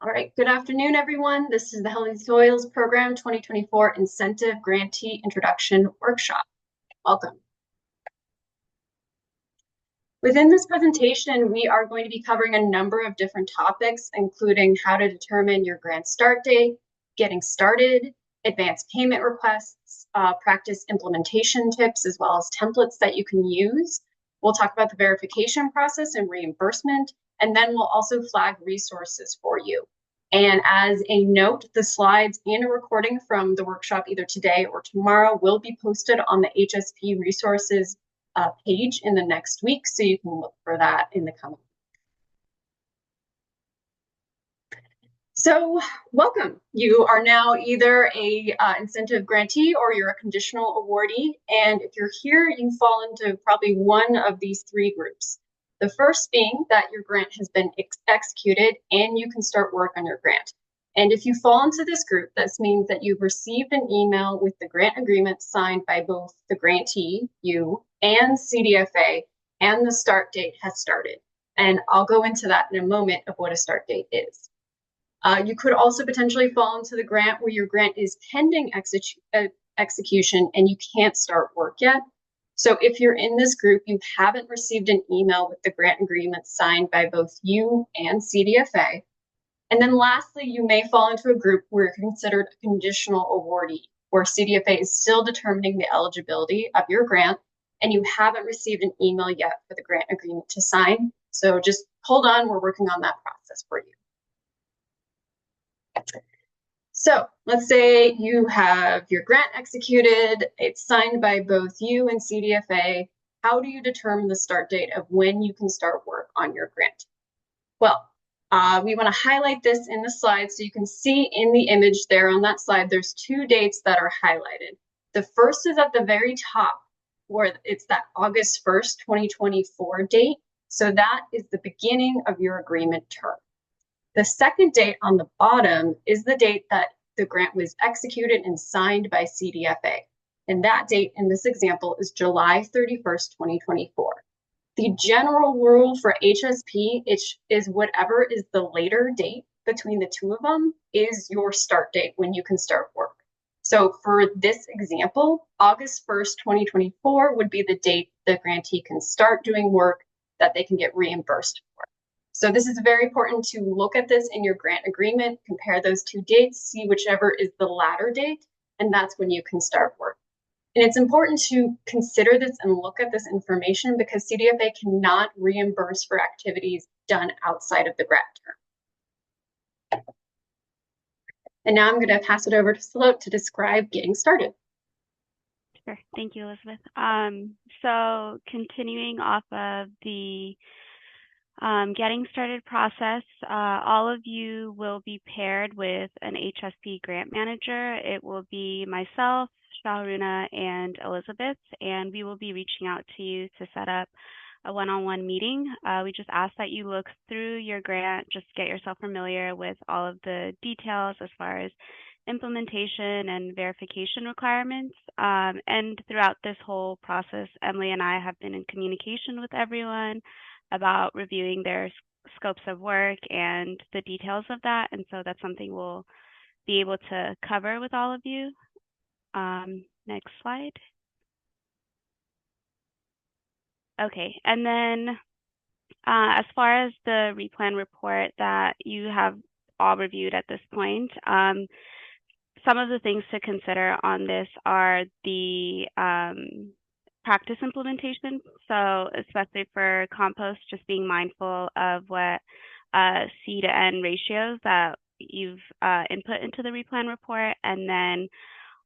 All right, good afternoon, everyone. This is the Healthy Soils Program 2024 Incentive Grantee Introduction Workshop. Welcome. Within this presentation, we are going to be covering a number of different topics, including how to determine your grant start date, getting started, advanced payment requests, practice implementation tips, as well as templates that you can use. We'll talk about the verification process and reimbursement, and then we'll also flag resources for you. And as a note, the slides and a recording from the workshop either today or tomorrow will be posted on the HSP resources page in the next week, so you can look for that in the coming. So welcome. You are now either a incentive grantee or you're a conditional awardee. And if you're here, you fall into probably one of these three groups. The first being that your grant has been executed and you can start work on your grant. And if you fall into this group, this means that you've received an email with the grant agreement signed by both the grantee, you, and CDFA, and the start date has started. And I'll go into that in a moment of what a start date is. You could also potentially fall into the grant where your grant is pending execution and you can't start work yet. So if you're in this group, you haven't received an email with the grant agreement signed by both you and CDFA. And then lastly, you may fall into a group where you're considered a conditional awardee, where CDFA is still determining the eligibility of your grant and you haven't received an email yet for the grant agreement to sign. So just hold on, we're working on that process for you. So let's say you have your grant executed, it's signed by both you and CDFA. How do you determine the start date of when you can start work on your grant? Well, we want to highlight this in the slide so you can see in the image there on that slide, there's two dates that are highlighted. The first is at the very top, where it's that August 1st, 2024 date. So that is the beginning of your agreement term. The second date on the bottom is the date that the grant was executed and signed by CDFA. And that date in this example is July 31st, 2024. The general rule for HSP is whatever is the later date between the two of them is your start date when you can start work. So for this example, August 1st, 2024 would be the date the grantee can start doing work that they can get reimbursed for. So this is very important to look at this in your grant agreement, compare those two dates, see whichever is the latter date, and that's when you can start work. And it's important to consider this and look at this information because CDFA cannot reimburse for activities done outside of the grant term. And now I'm going to pass it over to Sloat to describe getting started. Sure. Thank you, Elizabeth. So continuing off of the getting started process, all of you will be paired with an HSP grant manager. It will be myself, Shahruna, and Elizabeth, and we will be reaching out to you to set up a one-on-one meeting. We just ask that you look through your grant, just get yourself familiar with all of the details as far as implementation and verification requirements. And throughout this whole process, Emily and I have been in communication with everyone about reviewing their scopes of work and the details of that. And so that's something we'll be able to cover with all of you. Next slide. Okay, and then as far as the replan report that you have all reviewed at this point, some of the things to consider on this are the practice implementation. So especially for compost, just being mindful of what C to N ratios that you've input into the replan report. And then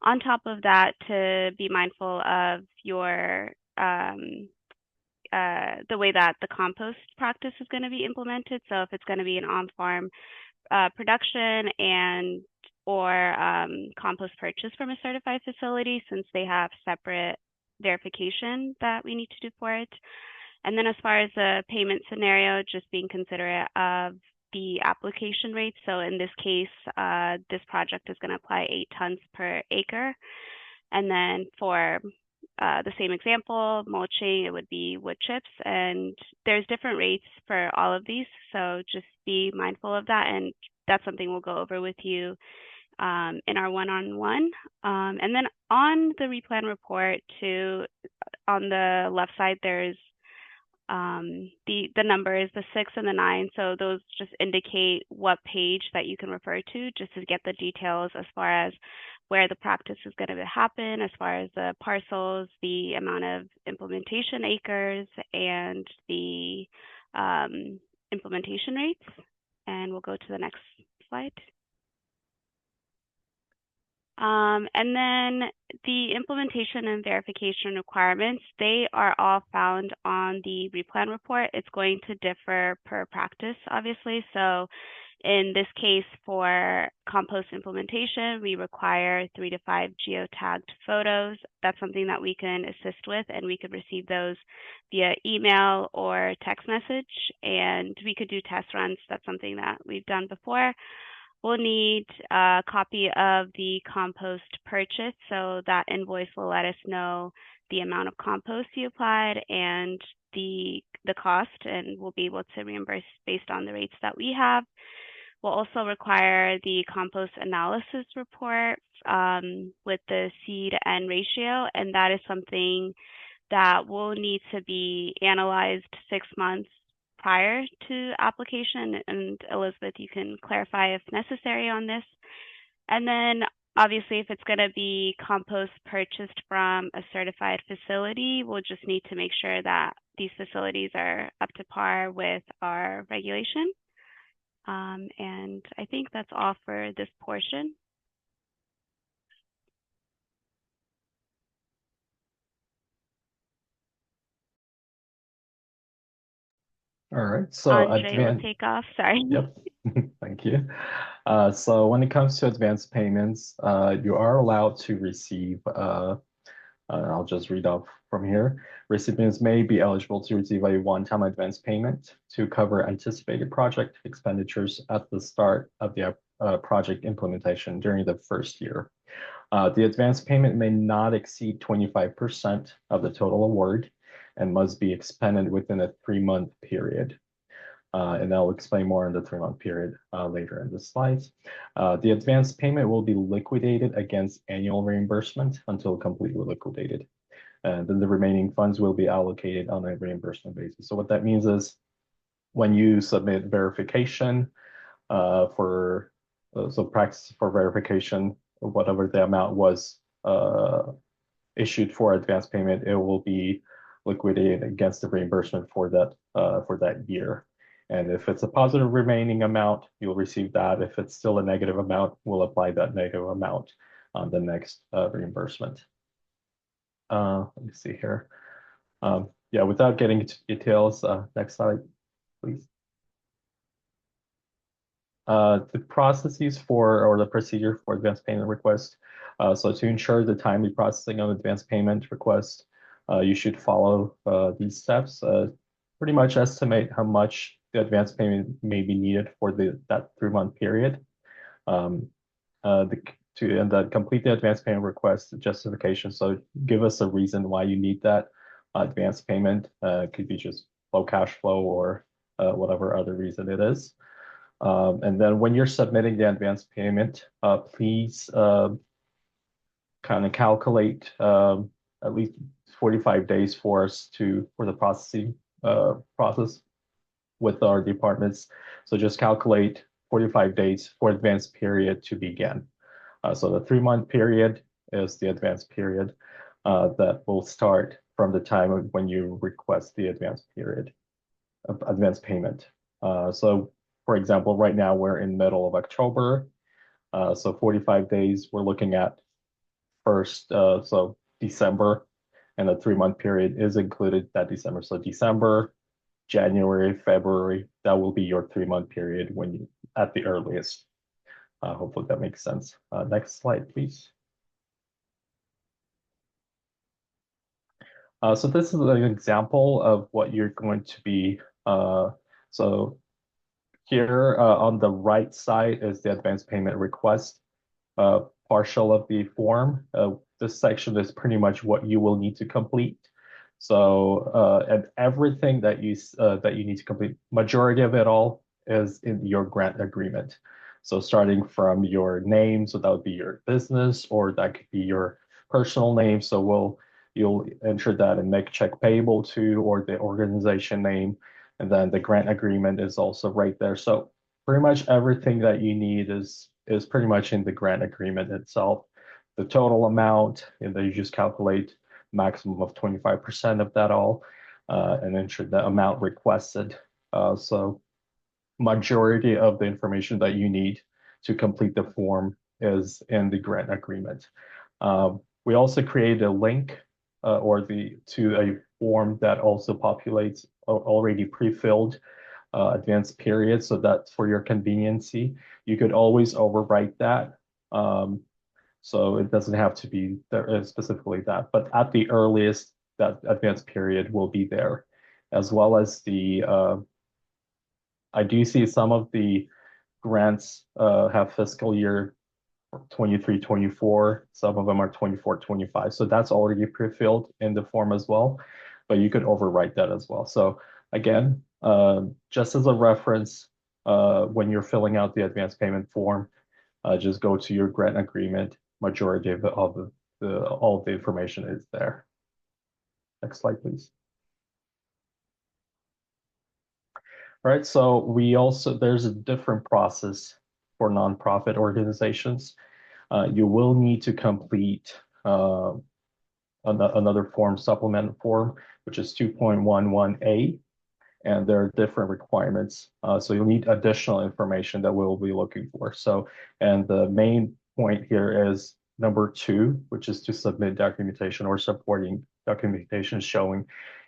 on top of that, to be mindful of your the way that the compost practice is going to be implemented. So if it's going to be an on-farm production and or compost purchase from a certified facility, since they have separate verification that we need to do for it. And then as far as the payment scenario, just being considerate of the application rate. So in this case, this project is going to apply 8 tons per acre. And then for the same example, mulching, it would be wood chips. And there's different rates for all of these. So just be mindful of that and that's something we'll go over with you in our one-on-one. And then on the replan report too, on the left side, there's the numbers, the 6 and the 9. So those just indicate what page that you can refer to just to get the details as far as where the practice is going to happen, as far as the parcels, the amount of implementation acres, and the implementation rates. And we'll go to the next slide. And then the implementation and verification requirements, they are all found on the replan report. It's going to differ per practice, obviously. So in this case, for compost implementation, we require 3 to 5 geotagged photos. That's something that we can assist with, and we could receive those via email or text message, and we could do test runs. That's something that we've done before. We'll need a copy of the compost purchase, so that invoice will let us know the amount of compost you applied and the cost, and we'll be able to reimburse based on the rates that we have. We'll also require the compost analysis report with the C/N ratio, and that is something that will need to be analyzed 6 months prior to application. And Elizabeth, you can clarify if necessary on this. And then obviously, if it's going to be compost purchased from a certified facility, we'll just need to make sure that these facilities are up to par with our regulation. And I think that's all for this portion. All right, so Andre will take off. Sorry. Yep, thank you. So when it comes to advance payments, you are allowed to receive, I'll just read off from here. Recipients may be eligible to receive a one-time advance payment to cover anticipated project expenditures at the start of the project implementation during the first year. The advance payment may not exceed 25% of the total award and must be expended within a 3-month period. And I'll explain more on the 3-month period later in the slides. The advance payment will be liquidated against annual reimbursement until completely liquidated. And then the remaining funds will be allocated on a reimbursement basis. So what that means is when you submit verification so practice for verification, whatever the amount was issued for advance payment, it will be liquidated against the reimbursement for that year. And if it's a positive remaining amount, you'll receive that. If it's still a negative amount, we'll apply that negative amount on the next reimbursement. Let me see here. Yeah, without getting into details, next slide, please. The processes or the procedure for advance payment request. So to ensure the timely processing of advance payment request, you should follow these steps. Pretty much estimate how much the advance payment may be needed for that 3-month period. And then complete the advance payment request justification. So give us a reason why you need that advance payment. Could be just low cash flow or whatever other reason it is. And then when you're submitting the advance payment, please kind of calculate at least 45 days for the processing process with our departments. So just calculate 45 days for advance period to begin. So the 3-month period is the advance period that will start from the time when you request the advance payment. So for example, right now we're in middle of October. So 45 days, we're looking at first, so December, and the 3-month period is included that December. So December, January, February, that will be your 3-month period when you at the earliest. Hopefully that makes sense. Next slide, please. So this is an example of what you're going to be. So here on the right side is the advance payment request partial of the form. This section is pretty much what you will need to complete. So and everything that you need to complete, majority of it all is in your grant agreement. So starting from your name, so that would be your business, or that could be your personal name. So you'll enter that and make check payable to, or the organization name, and then the grant agreement is also right there. So pretty much everything that you need is pretty much in the grant agreement itself. The total amount, and then you just calculate maximum of 25% of that all, and enter the amount requested. So majority of the information that you need to complete the form is in the grant agreement. We also create a link to a form that also populates already pre-filled advanced period, so that for your conveniency, you could always overwrite that. So it doesn't have to be there specifically that, but at the earliest, that advanced period will be there, as well as I do see some of the grants have fiscal year 23, 24. Some of them are 24, 25. So that's already pre-filled in the form as well, but you could overwrite that as well. So again, just as a reference, when you're filling out the advance payment form, just go to your grant agreement. Majority of all of the information is there. Next slide, please. All right, so there's a different process for nonprofit organizations. You will need to complete another form, supplement form, which is 2.11A, and there are different requirements. So you'll need additional information that we'll be looking for. And the main point here is number 2, which is to submit documentation or supporting documentation showing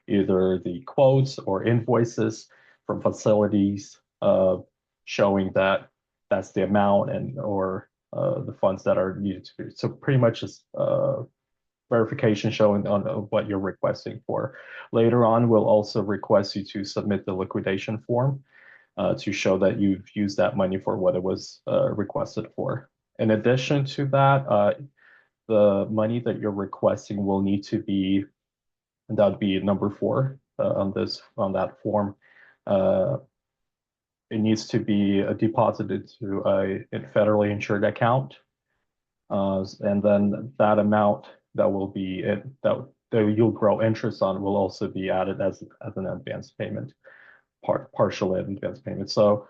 either the quotes or invoices from facilities showing that that's the amount or the funds that are needed to be. So pretty much just verification showing on what you're requesting for. Later on, we'll also request you to submit the liquidation form to show that you've used that money for what it was requested for. In addition to that, the money that you're requesting will need to be, and that would be number 4 on that form. It needs to be deposited to a federally insured account. And then that amount that will be that you'll grow interest on will also be added as an advance payment, partial advance payment. So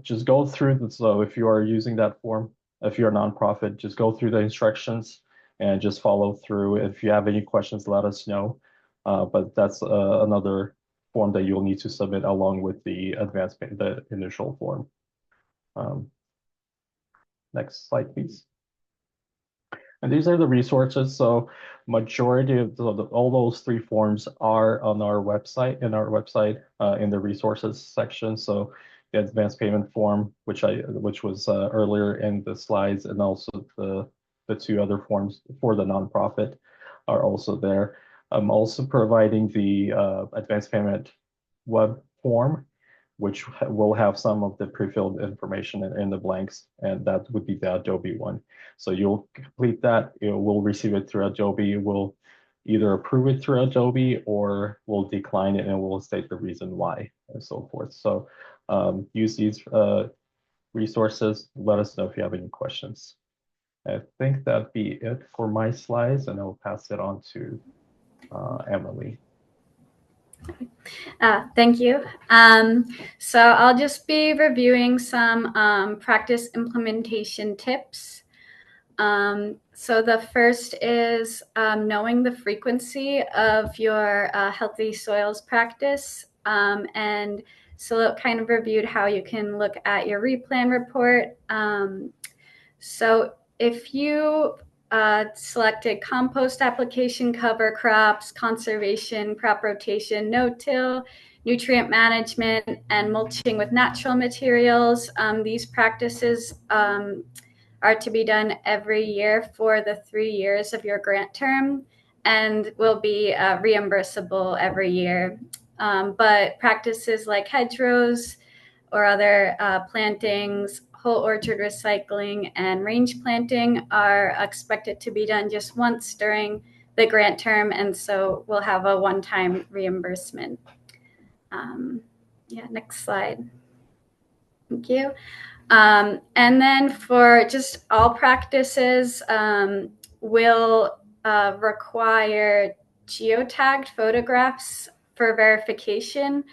just go through. So if you are using that form, if you're a nonprofit, just go through the instructions and just follow through. If you have any questions, let us know. But that's another form that you'll need to submit along with the advance payment, the initial form. Next slide, please. And these are the resources. So majority of all those 3 forms are on our website, in the resources section. So the advance payment form, which was earlier in the slides, and also the 2 other forms for the nonprofit are also there. I'm also providing the advance payment web form, which will have some of the pre-filled information in the blanks, and that would be the Adobe one. So you'll complete that, we'll receive it through Adobe, we'll either approve it through Adobe or we'll decline it and we'll state the reason why and so forth. So use these resources. Let us know if you have any questions. I think that'd be it for my slides, and I'll pass it on to Emily. Thank you. So I'll just be reviewing some practice implementation tips. So the first is knowing the frequency of your healthy soils practice. And so it kind of reviewed how you can look at your replan report. So if you selected compost application, cover crops, conservation, crop rotation, no-till, nutrient management, and mulching with natural materials. These practices are to be done every year for the 3 years of your grant term and will be reimbursable every year. But practices like hedgerows or other plantings, whole orchard recycling, and range planting are expected to be done just once during the grant term, and so we'll have a one-time reimbursement. Yeah, next slide. Thank you. And then for just all practices, we'll require geotagged photographs for verification.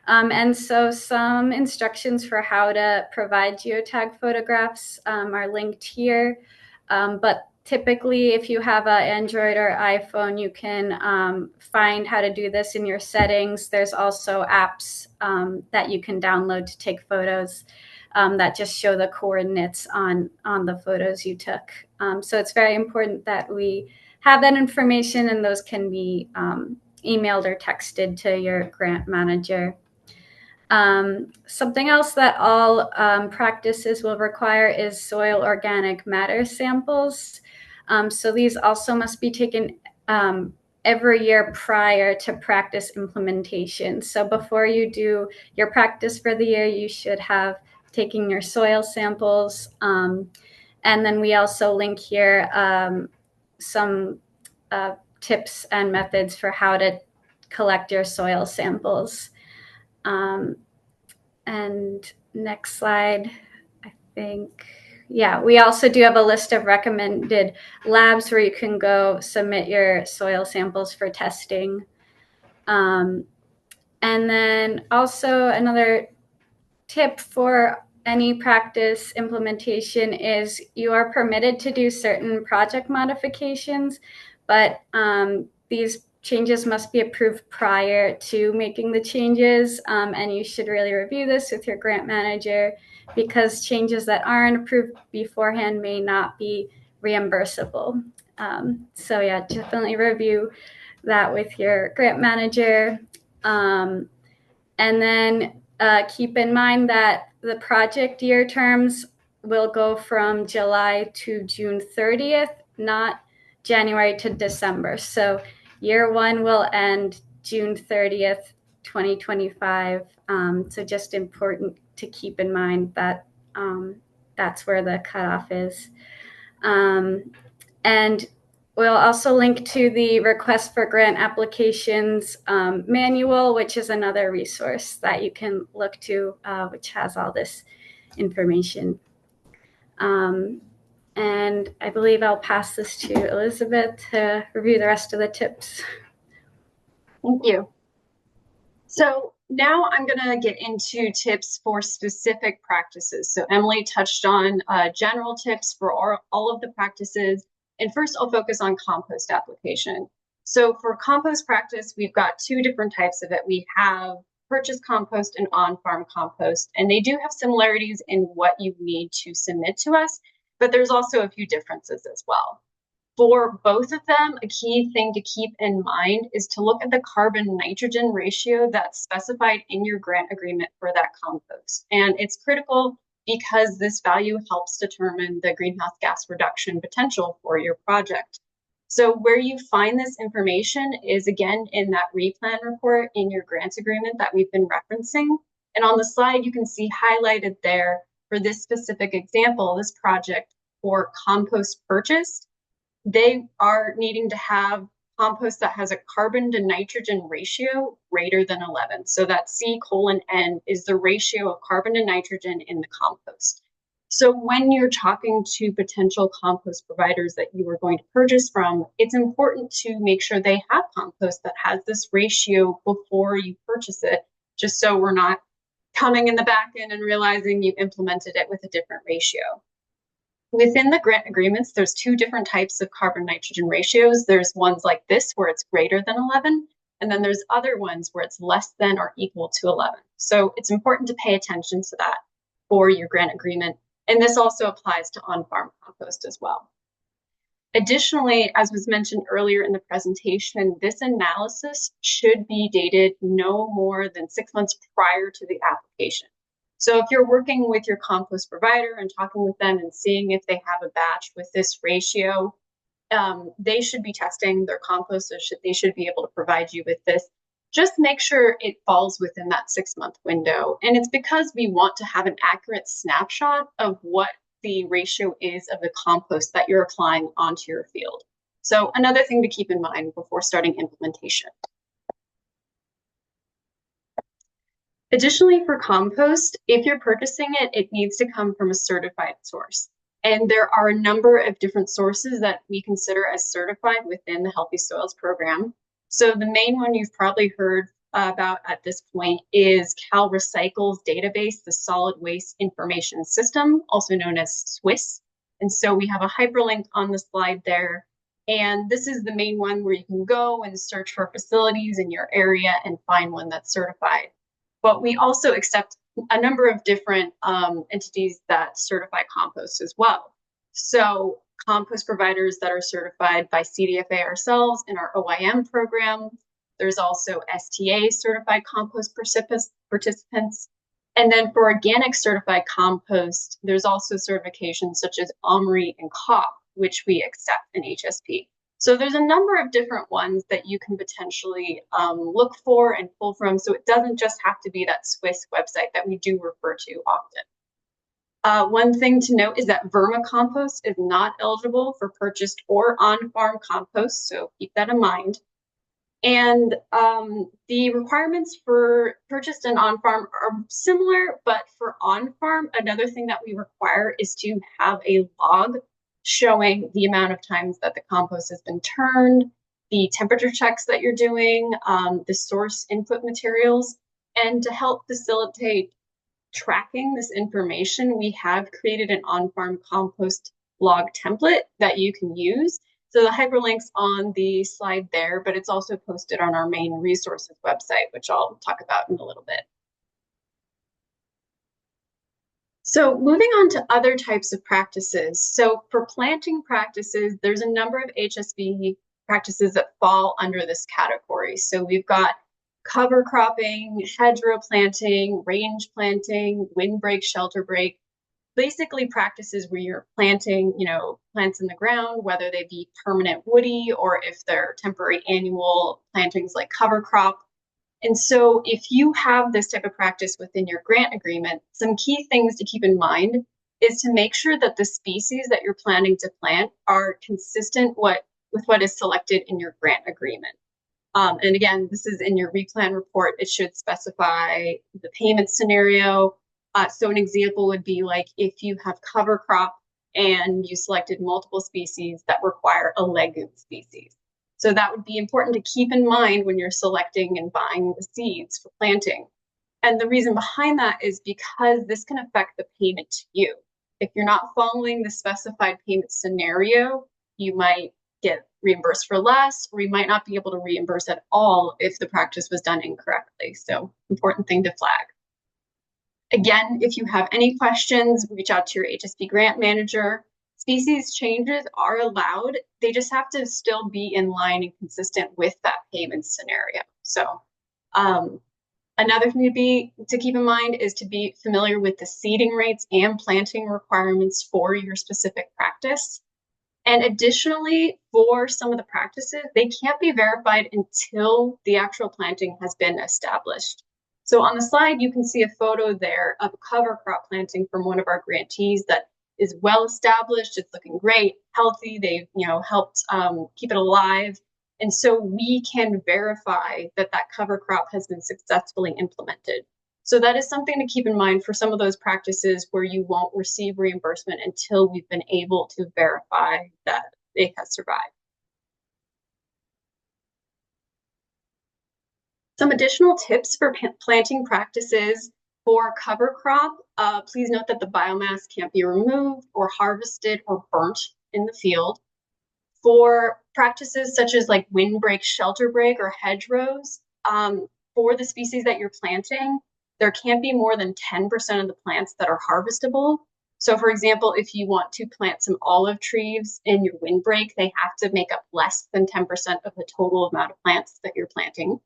And so some instructions for how to provide geotagged photographs are linked here. But typically, if you have an Android or iPhone, you can find how to do this in your settings. There's also apps that you can download to take photos that just show the coordinates on the photos you took. So it's very important that we have that information, and those can be emailed or texted to your grant manager. Something else that all practices will require is soil organic matter samples. So these also must be taken every year prior to practice implementation. So before you do your practice for the year, you should have taken your soil samples. And then we also link here some tips and methods for how to collect your soil samples. And next slide, I think. Yeah, we also do have a list of recommended labs where you can go submit your soil samples for testing. And then also another tip for any practice implementation is you are permitted to do certain project modifications, but these changes must be approved prior to making the changes, and you should really review this with your grant manager because changes that aren't approved beforehand may not be reimbursable. So yeah, definitely review that with your grant manager. And then keep in mind that the project year terms will go from July to June 30th, not January to December. So year one will end June 30th, 2025. So just important to keep in mind that that's where the cutoff is. And we'll also link to the request for grant applications manual, which is another resource that you can look to, which has all this information. And I believe I'll pass this to Elizabeth to review the rest of the tips. Thank you. So now I'm going to get into tips for specific practices. So Emily touched on general tips for all of the practices. And first, I'll focus on compost application. So for compost practice, we've got two different types of it. We have purchased compost and on-farm compost, and they do have similarities in what you need to submit to us, but there's also a few differences as well. For both of them, a key thing to keep in mind is to look at the carbon-nitrogen ratio that's specified in your grant agreement for that compost. And it's critical because this value helps determine the greenhouse gas reduction potential for your project. So where you find this information is, again, in that replan report in your grant agreement that we've been referencing. And on the slide, you can see highlighted there for this specific example, this project for compost purchased, they are needing to have compost that has a carbon to nitrogen ratio greater than 11. So that C:(N) is the ratio of carbon to nitrogen in the compost. So when you're talking to potential compost providers that you are going to purchase from, it's important to make sure they have compost that has this ratio before you purchase it, just so we're not coming in the back end and realizing you implemented it with a different ratio. Within the grant agreements, there's two different types of carbon nitrogen ratios. There's ones like this where it's greater than 11, and then there's other ones where it's less than or equal to 11. So it's important to pay attention to that for your grant agreement. And this also applies to on-farm compost as well. Additionally, as was mentioned earlier in the presentation, this analysis should be dated no more than 6 months prior to the application. So if you're working with your compost provider and talking with them and seeing if they have a batch with this ratio, they should be testing their compost, so they should be able to provide you with this. Just make sure it falls within that 6-month window. And it's because we want to have an accurate snapshot of what the ratio is of the compost that you're applying onto your field. So another thing to keep in mind before starting implementation. Additionally, for compost, if you're purchasing it, it needs to come from a certified source. And there are a number of different sources that we consider as certified within the Healthy Soils program. So the main one you've probably heard about at this point is CalRecycle's database, the Solid Waste Information System, also known as SWIS. And so we have a hyperlink on the slide there. And this is the main one where you can go and search for facilities in your area and find one that's certified. But we also accept a number of different entities that certify compost as well. So compost providers that are certified by CDFA ourselves in our OIM program. There's also STA certified compost participants. And then for organic certified compost, there's also certifications such as OMRI and COP, which we accept in HSP. So there's a number of different ones that you can potentially look for and pull from. So it doesn't just have to be that Swiss website that we do refer to often. One thing to note is that vermicompost is not eligible for purchased or on-farm compost, so keep that in mind. And the requirements for purchased and on-farm are similar, but for on-farm, another thing that we require is to have a log showing the amount of times that the compost has been turned, the temperature checks that you're doing, the source input materials. And to help facilitate tracking this information, we have created an on-farm compost log template that you can use. So the hyperlink's on the slide there, but it's also posted on our main resources website, which I'll talk about in a little bit. So moving on to other types of practices. So for planting practices, there's a number of HSP practices that fall under this category. So we've got cover cropping, hedgerow planting, range planting, windbreak, shelter break, basically practices where you're planting, plants in the ground, whether they be permanent woody or if they're temporary annual plantings like cover crop. And so if you have this type of practice within your grant agreement, some key things to keep in mind is to make sure that the species that you're planning to plant are consistent with what is selected in your grant agreement. And again, this is in your replan report. It should specify the payment scenario. So an example would be like if you have cover crop and you selected multiple species that require a legume species. So that would be important to keep in mind when you're selecting and buying the seeds for planting. And the reason behind that is because this can affect the payment to you. If you're not following the specified payment scenario, you might get reimbursed for less, or you might not be able to reimburse at all if the practice was done incorrectly. So important thing to flag. Again, if you have any questions, reach out to your HSP grant manager. Species changes are allowed. They just have to still be in line and consistent with that payment scenario. So another thing to keep in mind is to be familiar with the seeding rates and planting requirements for your specific practice. And additionally, for some of the practices, they can't be verified until the actual planting has been established. So on the slide, you can see a photo there of a cover crop planting from one of our grantees that is well established. It's looking great, healthy. They've helped keep it alive. And so we can verify that that cover crop has been successfully implemented. So that is something to keep in mind for some of those practices where you won't receive reimbursement until we've been able to verify that it has survived. Some additional tips for planting practices for cover crop. Please note that the biomass can't be removed or harvested or burnt in the field. For practices such as like windbreak, shelter break, or hedgerows, for the species that you're planting, there can't be more than 10% of the plants that are harvestable. So for example, if you want to plant some olive trees in your windbreak, they have to make up less than 10% of the total amount of plants that you're planting.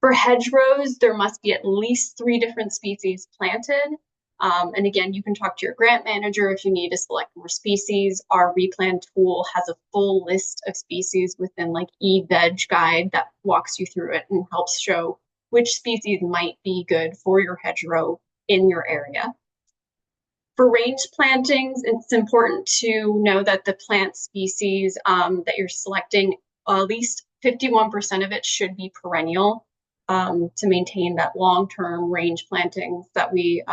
For hedgerows, there must be at least 3 different species planted. And again, you can talk to your grant manager if you need to select more species. Our replan tool has a full list of species within like eVeg guide that walks you through it and helps show which species might be good for your hedgerow in your area. For range plantings, it's important to know that the plant species that you're selecting, at least 51% of it should be perennial. to maintain that long-term range plantings that we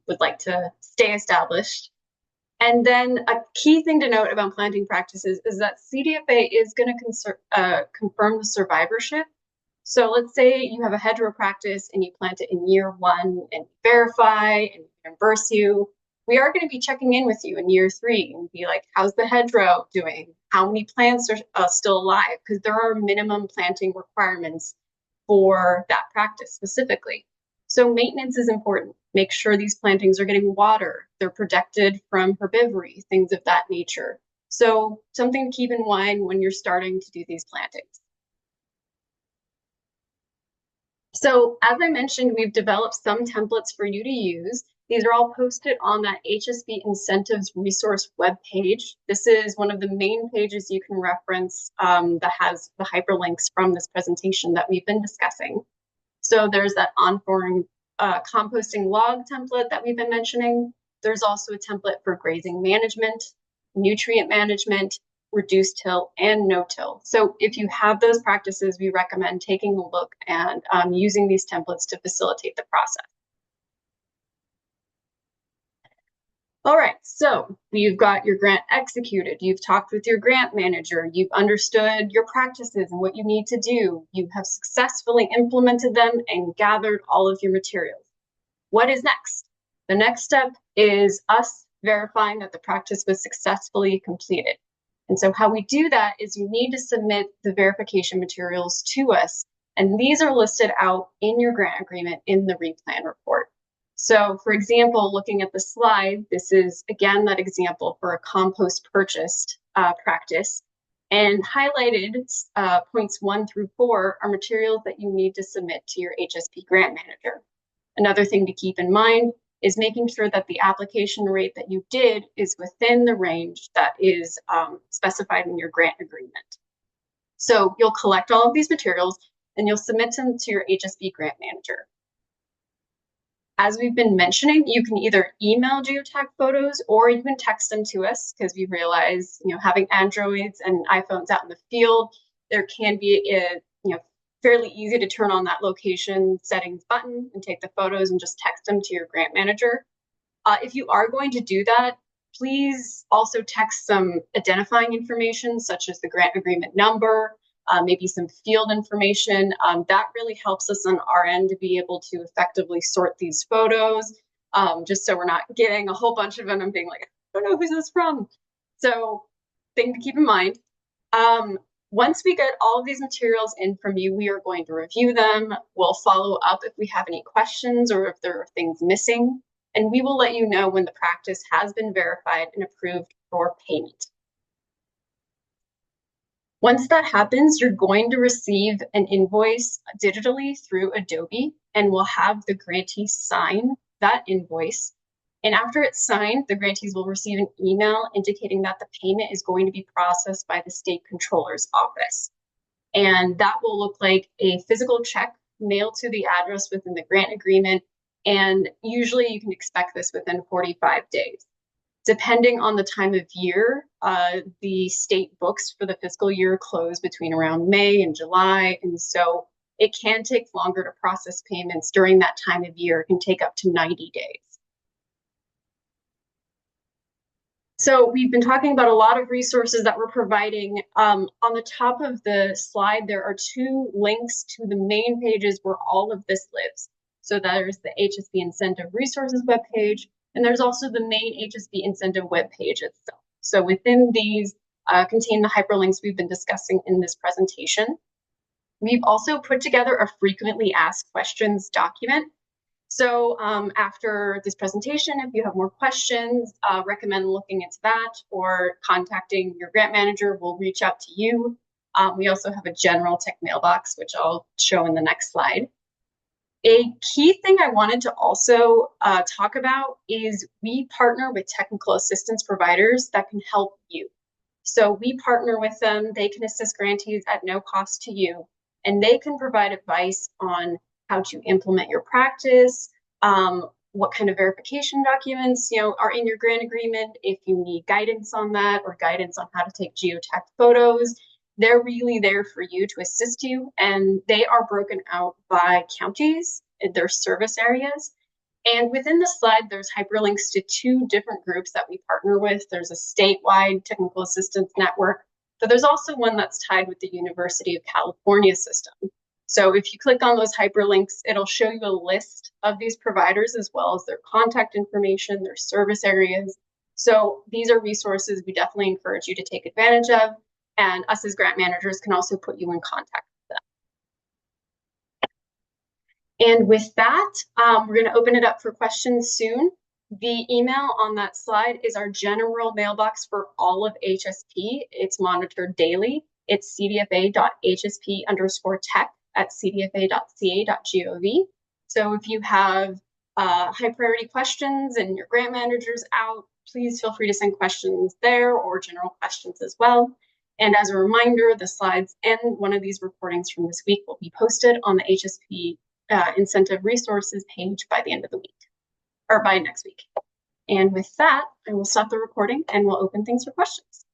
would like to stay established. And then a key thing to note about planting practices is that CDFA is going to confirm the survivorship. So let's say you have a hedgerow practice and you plant it in year 1 and verify and reimburse you. We are going to be checking in with you in year 3 and be like, how's the hedgerow doing? How many plants are still alive? Because there are minimum planting requirements for that practice specifically. So maintenance is important. Make sure these plantings are getting water, they're protected from herbivory, things of that nature. So something to keep in mind when you're starting to do these plantings. So as I mentioned, we've developed some templates for you to use. These are all posted on that HSP Incentives Resource webpage. This is one of the main pages you can reference that has the hyperlinks from this presentation that we've been discussing. So there's that on-farm composting log template that we've been mentioning. There's also a template for grazing management, nutrient management, reduced till, and no-till. So if you have those practices, we recommend taking a look and using these templates to facilitate the process. All right, so you've got your grant executed, you've talked with your grant manager, you've understood your practices and what you need to do, you have successfully implemented them and gathered all of your materials. What is next? The next step is us verifying that the practice was successfully completed. And so how we do that is you need to submit the verification materials to us, and these are listed out in your grant agreement in the replan report. So for example, looking at the slide, this is again that example for a compost purchased practice, and highlighted points 1 through 4 are materials that you need to submit to your HSP grant manager. Another thing to keep in mind is making sure that the application rate that you did is within the range that is specified in your grant agreement. So you'll collect all of these materials and you'll submit them to your HSP grant manager. As we've been mentioning, you can either email geotag photos or you can text them to us, because we realize, having Androids and iPhones out in the field, there can be a, fairly easy to turn on that location settings button and take the photos and just text them to your grant manager. If you are going to do that, please also text some identifying information such as the grant agreement number, maybe some field information. That really helps us on our end to be able to effectively sort these photos, just so we're not getting a whole bunch of them and being like, I don't know who's this from. So thing to keep in mind. Once we get all of these materials in from you, we are going to review them. We'll follow up if we have any questions or if there are things missing, and we will let you know when the practice has been verified and approved for payment. Once that happens, you're going to receive an invoice digitally through Adobe, and we'll have the grantee sign that invoice. And after it's signed, the grantees will receive an email indicating that the payment is going to be processed by the state controller's office. And that will look like a physical check mailed to the address within the grant agreement. And usually you can expect this within 45 days. Depending on the time of year, the state books for the fiscal year close between around May and July. And so it can take longer to process payments during that time of year. It can take up to 90 days. So we've been talking about a lot of resources that we're providing. On the top of the slide, there are 2 links to the main pages where all of this lives. So there's the HSP Incentive Resources webpage, and there's also the main HSP Incentive webpage itself. So within these contain the hyperlinks we've been discussing in this presentation. We've also put together a frequently asked questions document. So after this presentation, if you have more questions, recommend looking into that or contacting your grant manager. We'll reach out to you. We also have a general tech mailbox, which I'll show in the next slide. A key thing I wanted to also talk about is we partner with technical assistance providers that can help you. So we partner with them. They can assist grantees at no cost to you, and they can provide advice on how to implement your practice, what kind of verification documents are in your grant agreement, if you need guidance on that or guidance on how to take geotag photos. They're really there for you to assist you, and they are broken out by counties, their service areas. And within the slide, there's hyperlinks to 2 different groups that we partner with. There's a statewide technical assistance network, but there's also one that's tied with the University of California system. So if you click on those hyperlinks, it'll show you a list of these providers as well as their contact information, their service areas. So these are resources we definitely encourage you to take advantage of, and us as grant managers can also put you in contact with them. And with that, we're going to open it up for questions soon. The email on that slide is our general mailbox for all of HSP. It's monitored daily. It's cdfa.hsp_tech@cdfa.ca.gov. So if you have high priority questions and your grant manager's out, please feel free to send questions there or general questions as well. And as a reminder, the slides and one of these recordings from this week will be posted on the HSP incentive resources page by the end of the week, or by next week. And with that, I will stop the recording and we'll open things for questions.